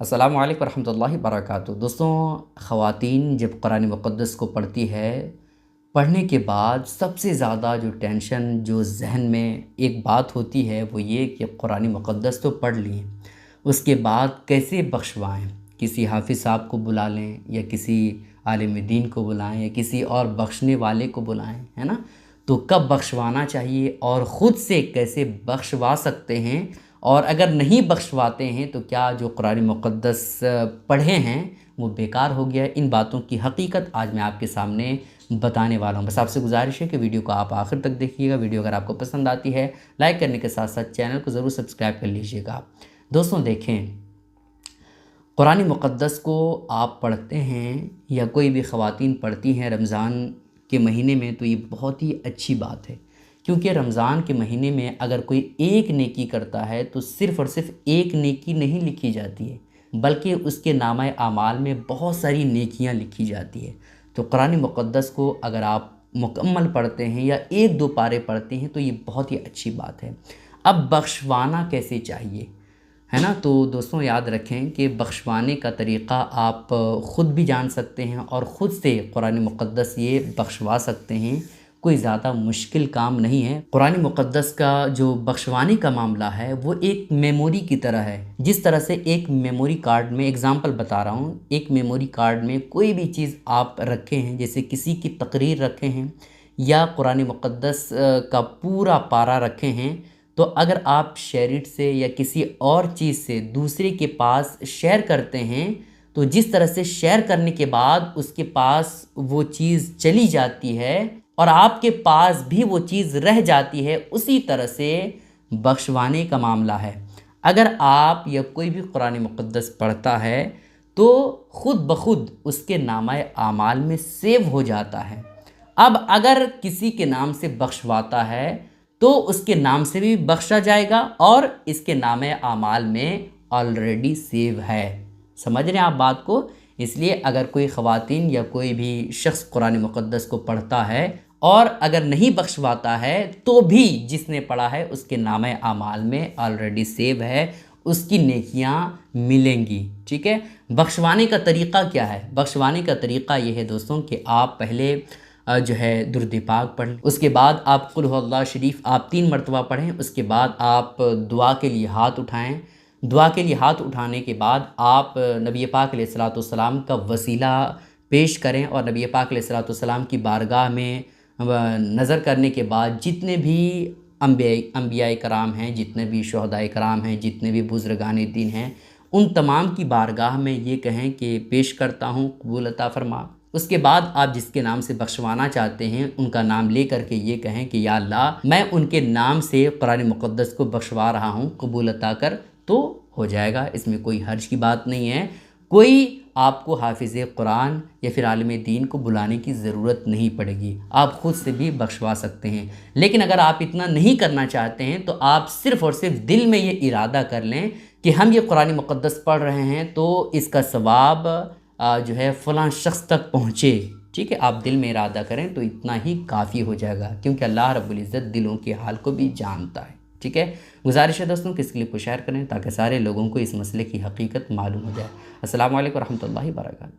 अस्सलामु अलैकुम रहमतुल्लाहि बरकातुहू। दोस्तों, ख़वातीन जब कुरान मुक़द्दस को पढ़ती है, पढ़ने के बाद सबसे ज़्यादा जो टेंशन जो ज़हन में एक बात होती है वो ये कि कुरान मुक़द्दस तो पढ़ लिए, उसके बाद कैसे बख्शवाएँ। किसी हाफ़िज़ साहब को बुला लें या किसी आलिम दीन को बुलाएँ या किसी और बख्शने वाले को बुलाएँ, है ना? तो कब बख्शवाना चाहिए और ख़ुद से कैसे बख्शवा सकते हैं, और अगर नहीं बख्शवाते हैं तो क्या जो कुरान मुक़द्दस पढ़े हैं वो बेकार हो गया। इन बातों की हकीकत आज मैं आपके सामने बताने वाला हूँ। बस आपसे गुजारिश है कि वीडियो को आप आखिर तक देखिएगा। वीडियो अगर आपको पसंद आती है लाइक करने के साथ साथ चैनल को ज़रूर सब्सक्राइब कर लीजिएगा। दोस्तों देखें, कुरान मुक़द्दस को आप पढ़ते हैं या कोई भी ख़वातीन पढ़ती हैं रमज़ान के महीने में, तो ये बहुत ही अच्छी बात है, क्योंकि रमज़ान के महीने में अगर कोई एक नेकी करता है तो सिर्फ़ और सिर्फ एक नेकी नहीं लिखी जाती है, बल्कि उसके नामा आमाल में बहुत सारी नेकियां लिखी जाती है। तो कुरान मुक़द्दस को अगर आप मुकम्मल पढ़ते हैं या एक दो पारे पढ़ते हैं तो ये बहुत ही अच्छी बात है। अब बख्शवाना कैसे चाहिए, है ना? तो दोस्तों याद रखें कि बख्शवाने का तरीक़ा आप ख़ुद भी जान सकते हैं और ख़ुद से कुरान मुक़द्दस ये बख्शवा सकते हैं। कोई ज़्यादा मुश्किल काम नहीं है। कुरान मुक़द्दस का जो बख्शवाने का मामला है वो एक मेमोरी की तरह है। जिस तरह से एक मेमोरी कार्ड में, एग्ज़ाम्पल बता रहा हूँ, एक मेमोरी कार्ड में कोई भी चीज़ आप रखे हैं, जैसे किसी की तकरीर रखे हैं या कुरान मुक़द्दस का पूरा पारा रखे हैं, तो अगर आप शेयरिट से या किसी और चीज़ से दूसरे के पास शेयर करते हैं, तो जिस तरह से शेयर करने के बाद उसके पास वो चीज़ चली जाती है और आपके पास भी वो चीज़ रह जाती है, उसी तरह से बख्शवाने का मामला है। अगर आप या कोई भी कुरान मुक़द्दस पढ़ता है तो ख़ुद ब खुद उसके नामाए आमाल में सेव हो जाता है। अब अगर किसी के नाम से बख्शवाता है तो उसके नाम से भी बख्शा जाएगा और इसके नामे आमाल में ऑलरेडी सेव है। समझ रहे हैं आप बात को? इसलिए अगर कोई ख़वातीन या कोई भी शख्स कुरान मुक़द्दस को पढ़ता है और अगर नहीं बख्शवाता है तो भी जिसने पढ़ा है उसके नामे आमाल में ऑलरेडी सेव है, उसकी नेकियां मिलेंगी। ठीक है। बख्शवाने का तरीक़ा क्या है? बख्शवाने का तरीक़ा ये है दोस्तों कि आप पहले जो है दुरूद पाक पढ़ें, उसके बाद आप कुल हुवल्लाह शरीफ आप 3 मरतबा पढ़ें, उसके बाद आप दुआ के लिए हाथ उठाएँ। दुआ के लिए हाथ उठाने के बाद आप नबी पाक अलैहिस्सलाम का वसीला पेश करें और नबी पाक अलैहिस्सलाम की बारगाह में नज़र करने के बाद जितने भी अंबिया कराम हैं, जितने भी शुहदाए कराम हैं, जितने भी बुज़ुर्गान दीन हैं, उन तमाम की बारगाह में ये कहें कि पेश करता हूँ, कबूल अता फरमा। उसके बाद आप जिसके नाम से बख्शवाना चाहते हैं उनका नाम ले करके ये कहें कि या अल्लाह, मैं उनके नाम से कुरान मुक़द्दस को बख्शवा रहा हूँ, कबूल अता कर। तो हो जाएगा, इसमें कोई हर्ज की बात नहीं है। कोई आपको हाफिज़ कुरान या फिर आलिम दीन को बुलाने की ज़रूरत नहीं पड़ेगी, आप ख़ुद से भी बख्शवा सकते हैं। लेकिन अगर आप इतना नहीं करना चाहते हैं तो आप सिर्फ़ और सिर्फ दिल में ये इरादा कर लें कि हम ये कुरान मुक़द्दस पढ़ रहे हैं तो इसका सवाब जो है फ़लाँ शख्स तक पहुँचे। ठीक है, आप दिल में इरादा करें तो इतना ही काफ़ी हो जाएगा, क्योंकि अल्लाह रब्बुल इज़्ज़त दिलों के हाल को भी जानता है। ठीक है। गुजारिश है दोस्तों कि इस क्लिप को शेयर करें ताकि सारे लोगों को इस मसले की हकीकत मालूम हो जाए। अस्सलामु अलैकुम रहमतुल्लाहि व बरकातुहू।